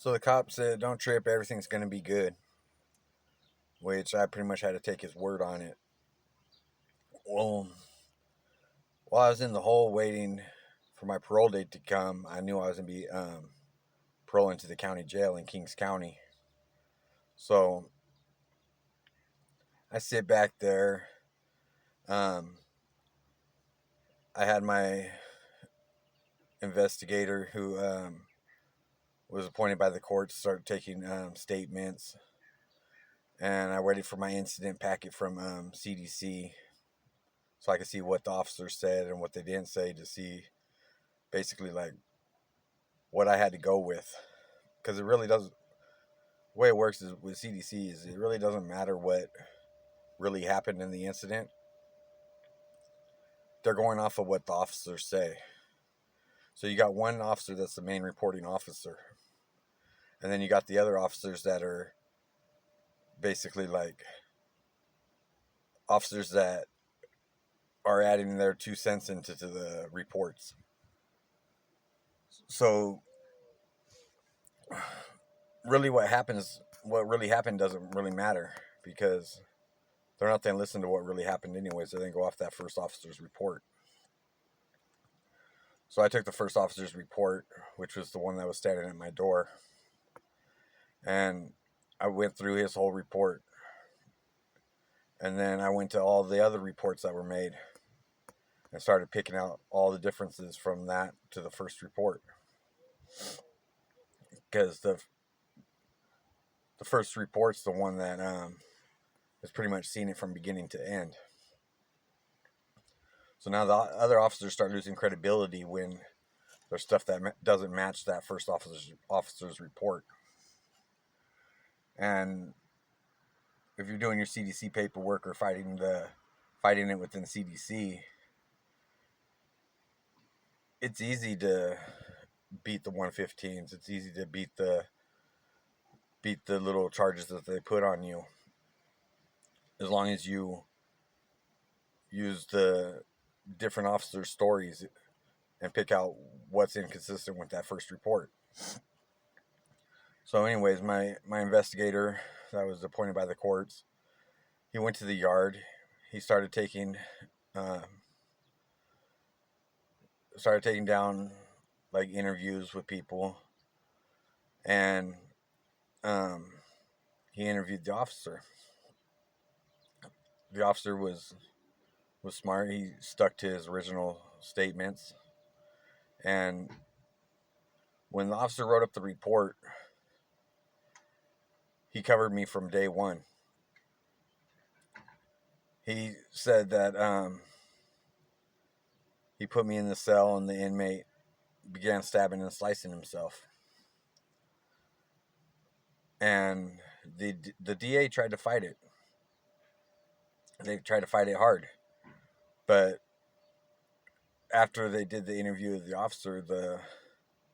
So the cop said, "Don't trip, everything's going to be good," which I pretty much had to take his word on it. Well, while I was in the hole waiting for my parole date to come, I knew I was going to be paroled into the county jail in Kings County. So I sit back there. Um, I had my investigator who was appointed by the court to start taking statements, and I waited for my incident packet from CDC so I could see what the officers said and what they didn't say to see basically like what I had to go with, because it really doesn't. The way it works is with CDC is it really doesn't matter what really happened in the incident. They're going off of what the officers say. So you got one officer that's the main reporting officer, and then you got the other officers that are basically like officers that are adding their 2 cents into the reports. So really what really happened doesn't really matter, because they're not going to listen to what really happened anyways. They're going to go off that first officer's report. So I took the first officer's report, which was the one that was standing at my door, and I went through his whole report. And then I went to all the other reports that were made and started picking out all the differences from that to the first report. Because the first report's the one that has pretty much seen it from beginning to end. So now the other officers start losing credibility when there's stuff that doesn't match that first officer's report. And if you're doing your CDC paperwork or fighting it within CDC, it's easy to beat the 115s. It's easy to beat the little charges that they put on you, as long as you use the different officers' stories and pick out what's inconsistent with that first report. So anyways, my investigator that was appointed by the courts, he went to the yard. He started taking down like interviews with people, and he interviewed the officer. The officer was smart. He stuck to his original statements, and when the officer wrote up the report, he covered me from day one. He said that he put me in the cell and the inmate began stabbing and slicing himself. And the DA tried to fight it. They tried to fight it hard. But after they did the interview of the officer,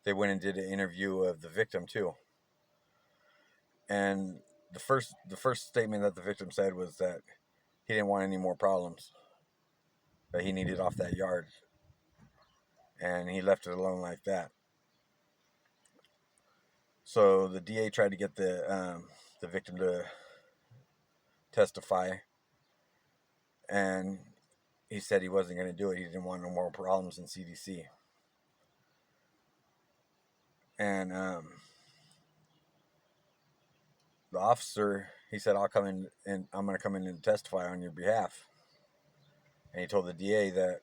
they went and did an interview of the victim too. And the first statement that the victim said was that he didn't want any more problems, that he needed off that yard, and he left it alone like that. So the DA tried to get the victim to testify, and he said he wasn't going to do it. He didn't want no more problems in CDC. And the officer, he said, "I'll come in and I'm going to come in and testify on your behalf." And he told the DA that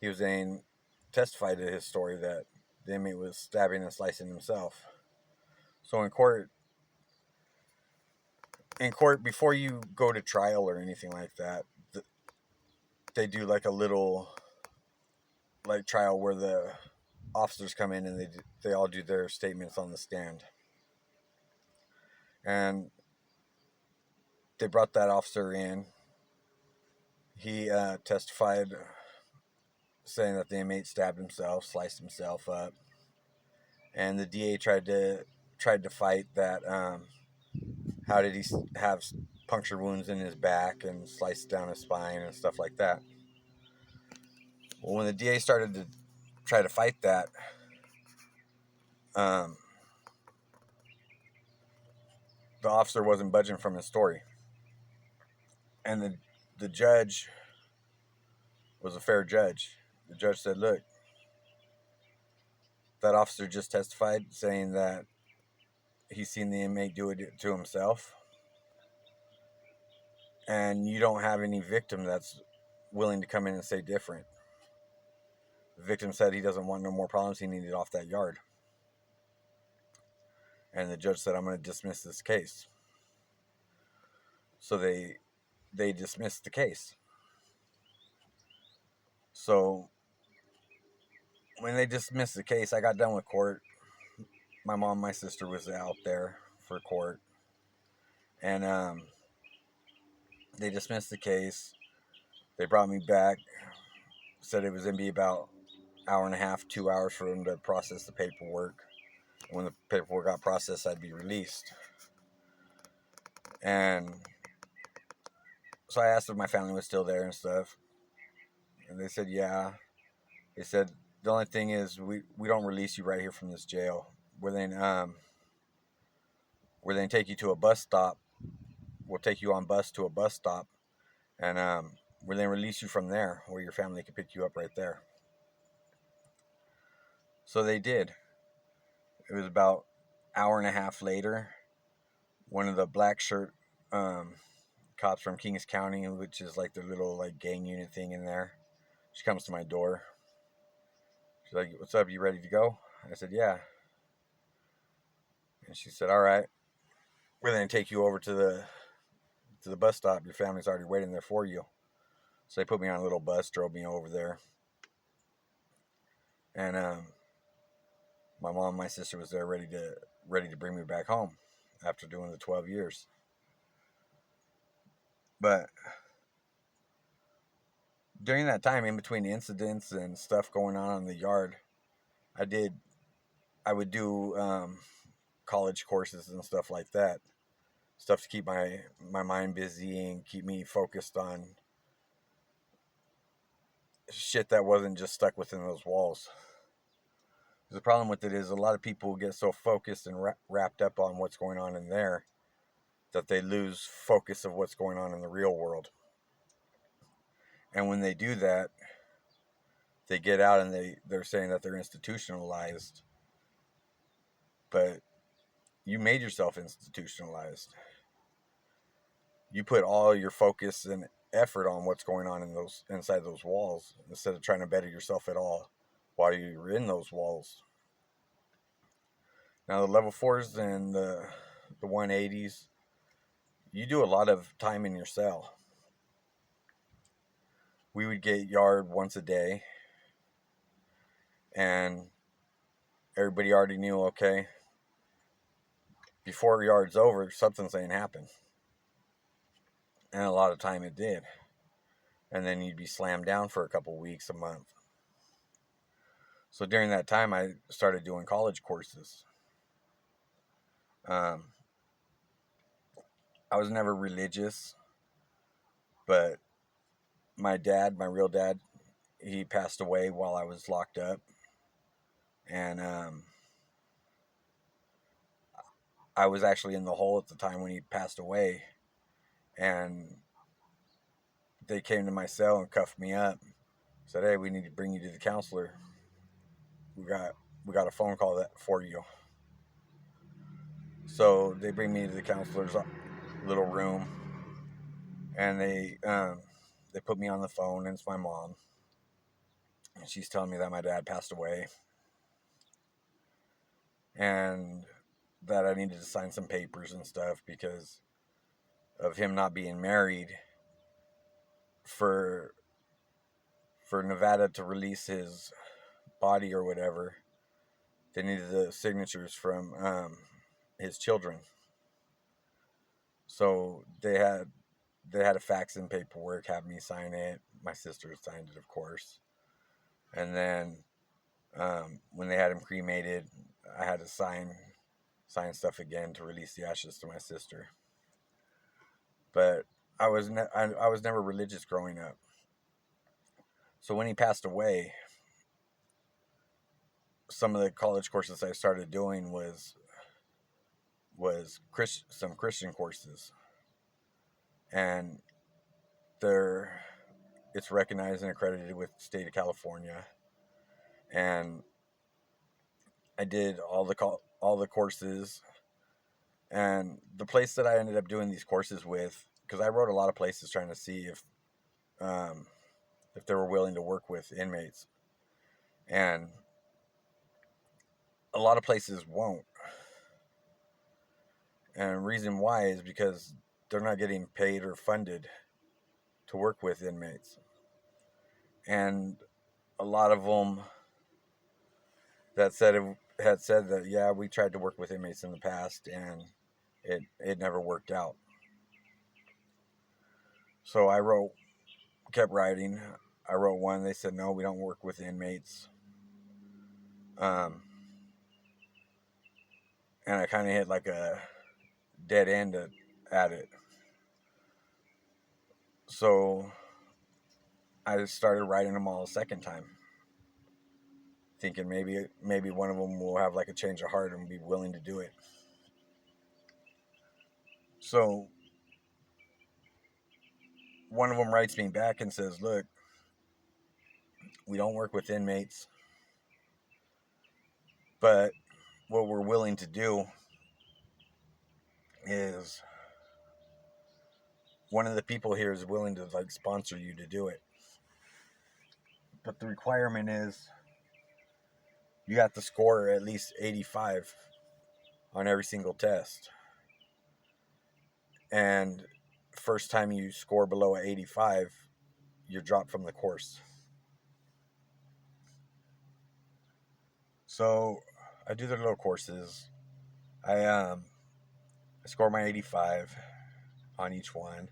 he was going to testify to his story, that the inmate was stabbing and slicing himself. So in court, before you go to trial or anything like that, they do like a little like trial where the officers come in and they all do their statements on the stand. And they brought that officer in. He testified saying that the inmate stabbed himself, sliced himself up, and the DA tried to fight that. How did he have puncture wounds in his back and sliced down his spine and stuff like that? Well, when the DA started to try to fight that, um, the officer wasn't budging from his story. And the judge was a fair judge. The judge said, look, that officer just testified saying that he's seen the inmate do it to himself. And you don't have any victim that's willing to come in and say different. The victim said he doesn't want no more problems. He needed off that yard. And the judge said, I'm going to dismiss this case. So they dismissed the case. So when they dismissed the case, I got done with court. My mom, my sister was out there for court. And they dismissed the case. They brought me back. Said it was going to be about an hour and a half, 2 hours for them to process the paperwork. When the paperwork got processed, I'd be released. And so I asked if my family was still there and stuff. And they said, yeah. They said, the only thing is we don't release you right here from this jail. We're then take you to a bus stop. We'll take you on bus to a bus stop. And we'll then release you from there where your family can pick you up right there. So they did. It was about an hour and a half later. One of the black shirt cops from Kings County, which is like their little like gang unit thing in there, she comes to my door. She's like, what's up? You ready to go? I said, yeah. And she said, all right. We're going to take you over to the bus stop. Your family's already waiting there for you. So they put me on a little bus, drove me over there. And my mom and my sister was there ready to bring me back home after doing the 12 years. But during that time, in between incidents and stuff going on in the yard, I would do college courses and stuff like that. Stuff to keep my mind busy and keep me focused on shit that wasn't just stuck within those walls. The problem with it is a lot of people get so focused and wrapped up on what's going on in there that they lose focus of what's going on in the real world. And when they do that, they get out and they're saying that they're institutionalized. But you made yourself institutionalized. You put all your focus and effort on what's going on inside those walls instead of trying to better yourself at all while you're in those walls. Now the level 4s and the 180s, you do a lot of time in your cell. We would get yard once a day, and everybody already knew, okay, before yard's over, something's ain't happen. And a lot of time it did. And then you'd be slammed down for a couple weeks, a month. So during that time, I started doing college courses. I was never religious, but my real dad, he passed away while I was locked up. And I was actually in the hole at the time when he passed away. And they came to my cell and cuffed me up. Said, hey, we need to bring you to the counselor. We got a phone call for you. So they bring me to the counselor's little room, and they put me on the phone, and it's my mom. And she's telling me that my dad passed away, and that I needed to sign some papers and stuff because of him not being married. For Nevada to release his body or whatever, they needed the signatures from his children. So they had a fax in paperwork, have me sign it. My sister signed it, of course. And then when they had him cremated, I had to sign stuff again to release the ashes to my sister. But I was never religious growing up. So when he passed away, some of the college courses I started doing was was some Christian courses, and they're it's recognized and accredited with the state of California. And I did all the courses, and the place that I ended up doing these courses with, because I wrote a lot of places trying to see um, if they were willing to work with inmates, and a lot of places won't. And the reason why is because they're not getting paid or funded to work with inmates. And a lot of them that had said that, yeah, we tried to work with inmates in the past and it never worked out. So kept writing. I wrote one. They said, no, we don't work with inmates. Um, and I kind of hit like a dead end at it. So I started writing them all a second time, thinking maybe one of them will have like a change of heart and be willing to do it. So one of them writes me back and says, look, we don't work with inmates, but what we're willing to do is one of the people here is willing to like sponsor you to do it. But the requirement is you have to score at least 85 on every single test. And first time you score below 85, you're dropped from the course. So I do the little courses. I score my 85 on each one,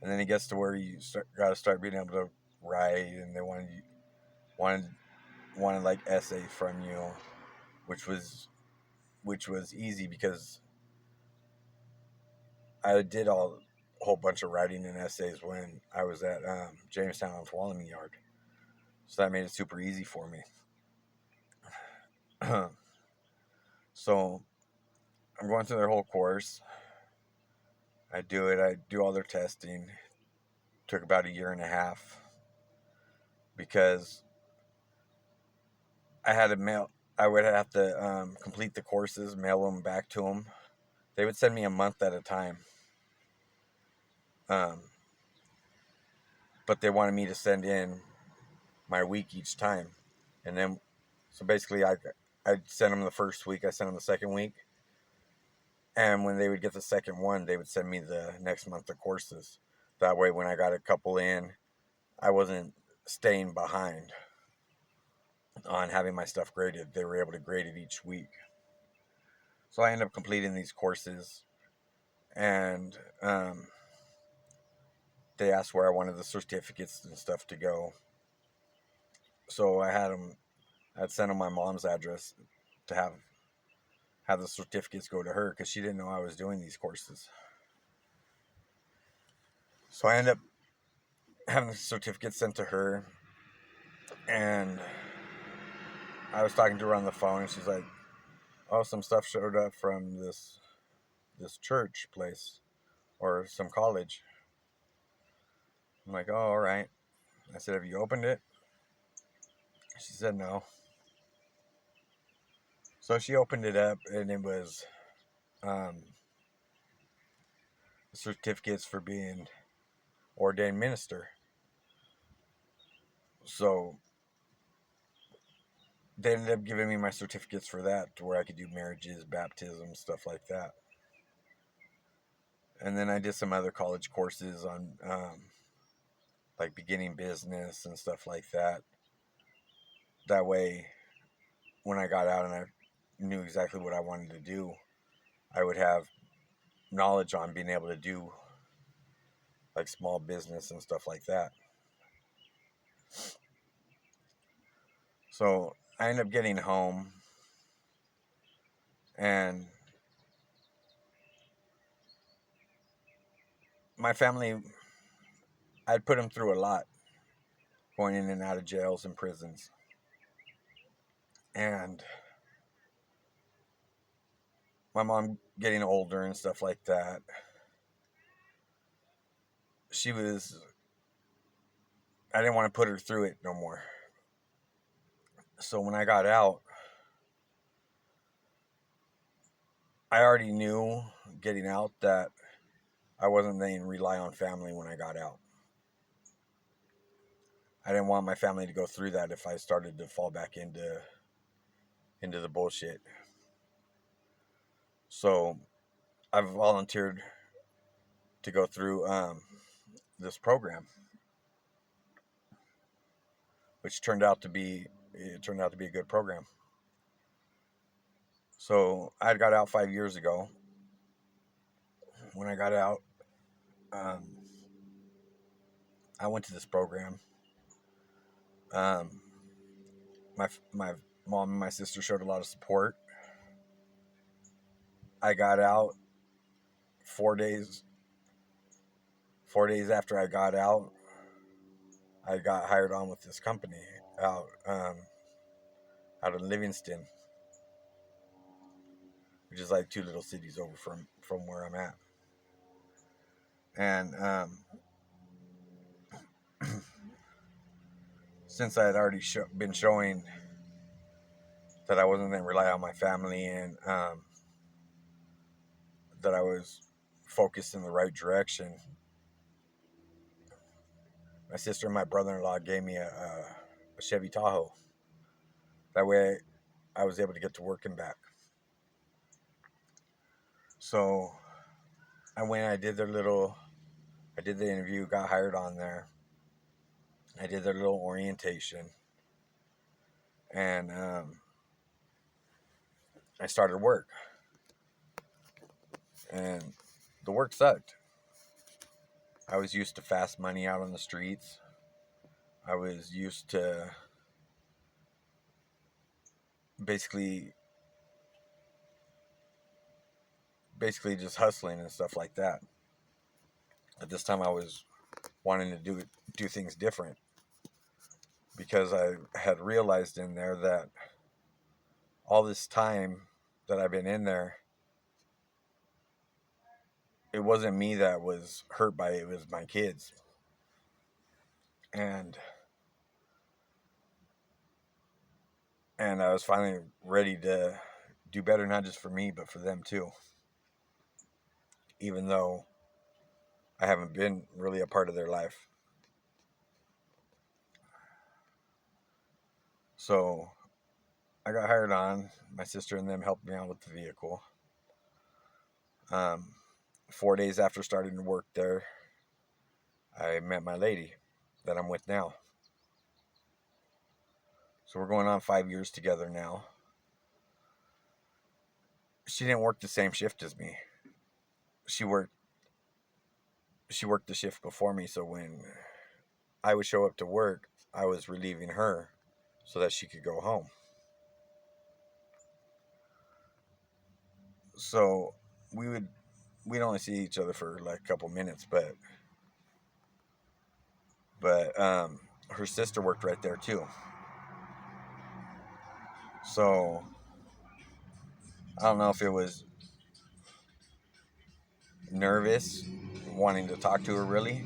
and then it gets to where you got to start being able to write, and they wanted like essays from you, which was easy because I did a whole bunch of writing and essays when I was at Jamestown and Tuolumne Yard, so that made it super easy for me. So I'm going through their whole course. I do it. I do all their testing. Took about a year and a half because I had to mail. I would have to complete the courses, mail them back to them. They would send me a month at a time, um, but they wanted me to send in my week each time, and then so basically I'd send them the first week. I sent them the second week, and when they would get the second one, they would send me the next month of courses. That way, when I got a couple in, I wasn't staying behind on having my stuff graded. They were able to grade it each week. So I ended up completing these courses, and they asked where I wanted the certificates and stuff to go. So I'd send them my mom's address to have the certificates go to her because she didn't know I was doing these courses. So I ended up having the certificates sent to her, and I was talking to her on the phone, and she's like, "Oh, some stuff showed up from this church place or some college." I'm like, "Oh, all right." I said, "Have you opened it?" She said, "No." So she opened it up, and it was um, certificates for being ordained minister. So they ended up giving me my certificates for that to where I could do marriages, baptisms, stuff like that. And then I did some other college courses on like beginning business and stuff like that. That way, when I got out and I knew exactly what I wanted to do, I would have knowledge on being able to do like small business and stuff like that. So I ended up getting home, and my family, I'd put them through a lot going in and out of jails and prisons. And my mom getting older and stuff like that, she was, I didn't want to put her through it no more. So when I got out, I already knew getting out that I wasn't going to rely on family when I got out. I didn't want my family to go through that if I started to fall back into the bullshit. So I've volunteered to go through this program, which turned out to be a good program. So I got out 5 years ago. When I got out, um, I went to this program. Um, my mom and my sister showed a lot of support. I got out 4 days. 4 days after I got out, I got hired on with this company out out of Livingston, which is like 2 little cities over from where I'm at. And since I had already been showing that I wasn't going to rely on my family, and that I was focused in the right direction, my sister and my brother-in-law gave me a Chevy Tahoe. That way I was able to get to work and back. So I went, I did the interview, got hired on there. I did their little orientation, and I started work. And the work sucked. I was used to fast money out on the streets. I was used to basically just hustling and stuff like that. At this time I was wanting to do things different, because I had realized in there that all this time that I've been in there, it wasn't me that was hurt by it, it was my kids. And I was finally ready to do better, not just for me, but for them too. Even though I haven't been really a part of their life. So I got hired on. My sister and them helped me out with the vehicle. 4 days after starting to work there, I met my lady that I'm with now. So we're going on 5 years together now. She didn't work the same shift as me. She worked the shift before me, so when I would show up to work, I was relieving her so that she could go home. So we'd only see each other for like a couple minutes, but her sister worked right there too. So I don't know if it was nervous, wanting to talk to her really,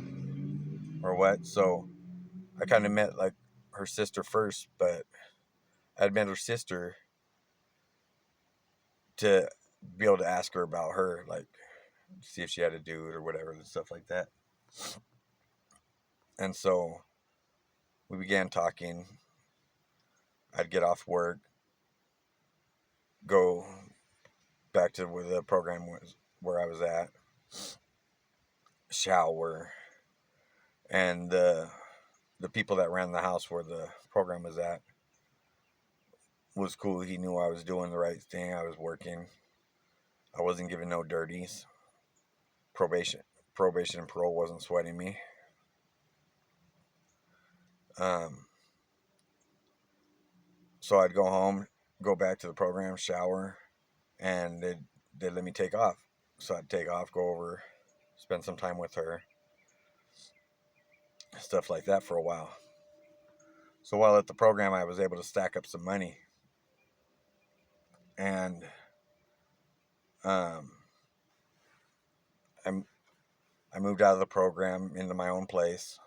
or what. So I kind of met like her sister first, but I'd met her sister to be able to ask her about her, like see if she had a dude or whatever and stuff like that. And so we began talking. I'd get off work, go back to where the program was, where I was at, shower, and the people that ran the house where the program was at was cool. He knew I was doing the right thing. I was working. I wasn't giving no dirties. Probation and parole wasn't sweating me. Um, so I'd go home, go back to the program, shower, and they'd let me take off. So I'd take off, go over, spend some time with her, stuff like that for a while. So while at the program, I was able to stack up some money. And um, I, I moved out of the program into my own place,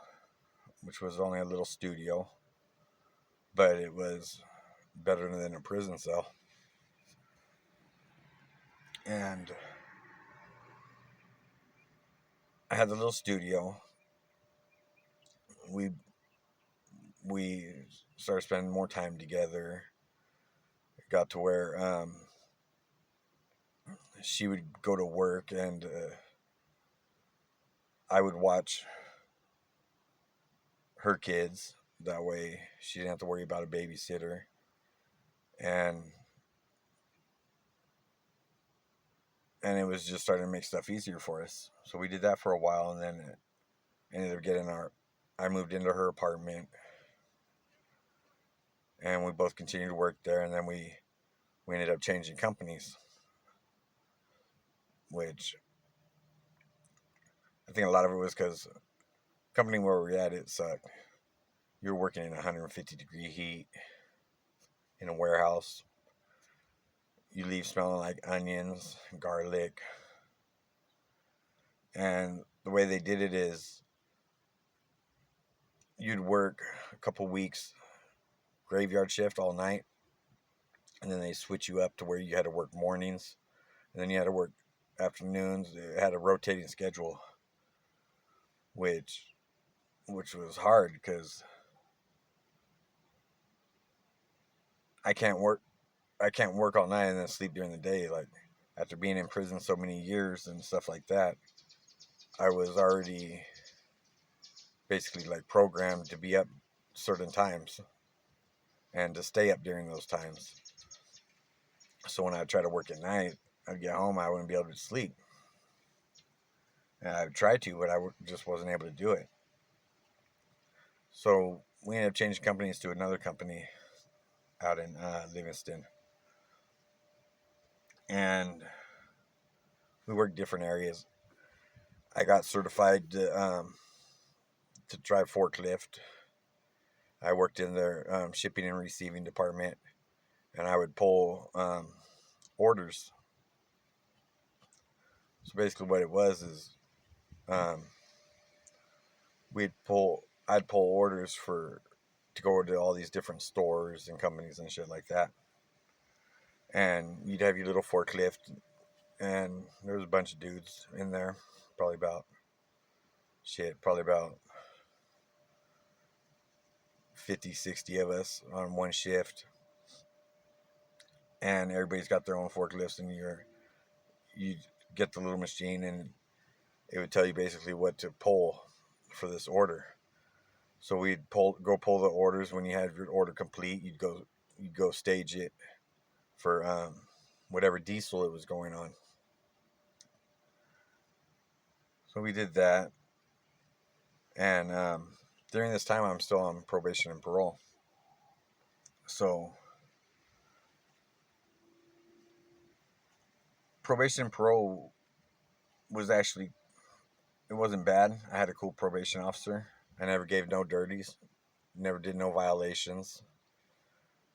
which was only a little studio, but it was better than a prison cell. And I had the little studio. We we started spending more time together. It got to where she would go to work and I would watch her kids. That way, she didn't have to worry about a babysitter, and it was just starting to make stuff easier for us. So we did that for a while, and then it ended up getting our. I moved into her apartment, and we both continued to work there, and then we ended up changing companies, which I think a lot of it was because company where we were at, it sucked. You're working in 150-degree heat in a warehouse. You leave smelling like onions, garlic, and the way they did it is you'd work a couple weeks graveyard shift all night, and then they switch you up to where you had to work mornings, and then you had to work afternoons. It had a rotating schedule, which was hard because I can't work I can't work all night and then sleep during the day. Like after being in prison so many years and stuff like that, I was already basically like programmed to be up certain times and to stay up during those times. So when I try to work at night, I'd get home, I wouldn't be able to sleep. And I tried to, but just wasn't able to do it. So we ended up changing companies to another company out in Livingston, and we worked different areas. I got certified to drive forklift. I worked in their shipping and receiving department, and I would pull orders. So basically, what it was is um, I'd pull orders for to go to all these different stores and companies and shit like that. And you'd have your little forklift, and there was a bunch of dudes in there, probably about probably about 50, 60 of us on one shift, and everybody's got their own forklifts, and you get the little machine, and it would tell you basically what to pull for this order. So we'd pull the orders. When you had your order complete, you'd go stage it for whatever diesel it was going on. So we did that, and during this time, I'm still on probation and parole. So probation and parole was actually it wasn't bad. I had a cool probation officer. I never gave no dirties, never did no violations.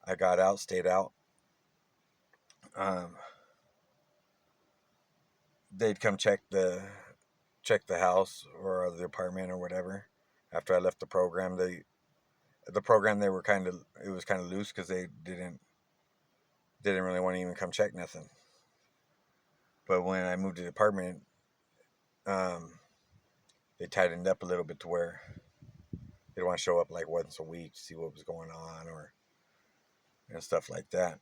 I got out, stayed out. Um, they'd come check the house or the apartment or whatever. After I left the program, the program they were kind of it was kind of loose because they didn't really want to even come check nothing. But when I moved to the apartment, um, they tightened up a little bit to where they'd want to show up like once a week to see what was going on or and stuff like that.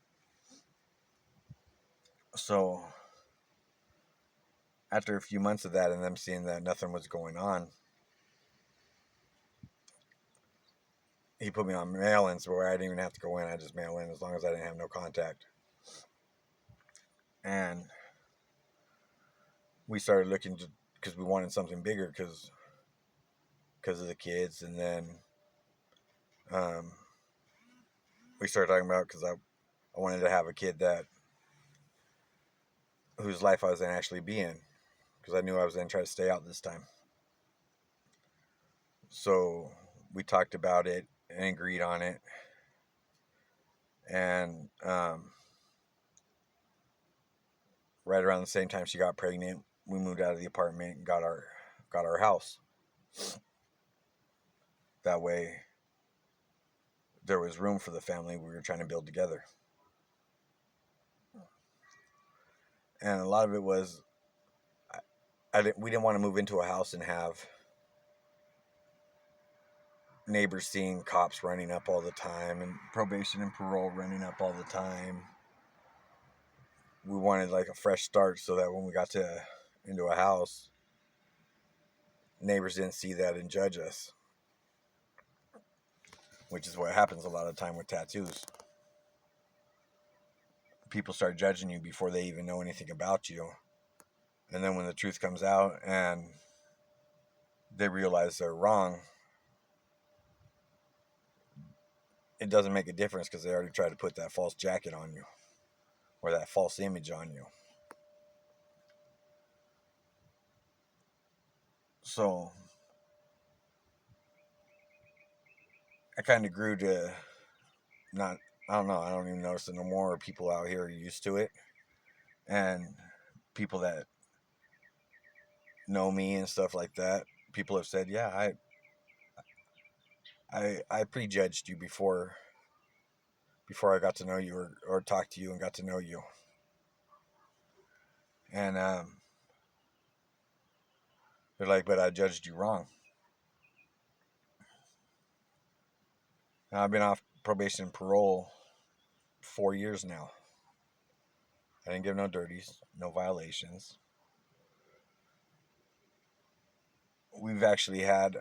So after a few months of that and them seeing that nothing was going on, he put me on mail-ins where I didn't even have to go in. I just mail in as long as I didn't have no contact. And we started looking to because we wanted something bigger because of the kids, and then um, we started talking about because I wanted to have a kid that whose life I was going to actually be in because I knew I was going to try to stay out this time. So we talked about it and agreed on it, and right around the same time she got pregnant, we moved out of the apartment and got our house. That way, there was room for the family we were trying to build together. And a lot of it was we didn't want to move into a house and have neighbors seeing cops running up all the time and probation and parole running up all the time. We wanted like a fresh start so that when we got to into a house, neighbors didn't see that and judge us, which is what happens a lot of the time with tattoos. People start judging you before they even know anything about you. And then when the truth comes out and they realize they're wrong, it doesn't make a difference because they already tried to put that false jacket on you or that false image on you. So I kind of grew to not, I don't know, I don't even notice it no more. People out here are used to it. And people that know me and stuff like that, people have said, yeah, I prejudged you before I got to know you or talked to you and got to know you. And they're like, but I judged you wrong. Now, I've been off probation and parole 4 years now. I didn't give no dirties, no violations. We've actually had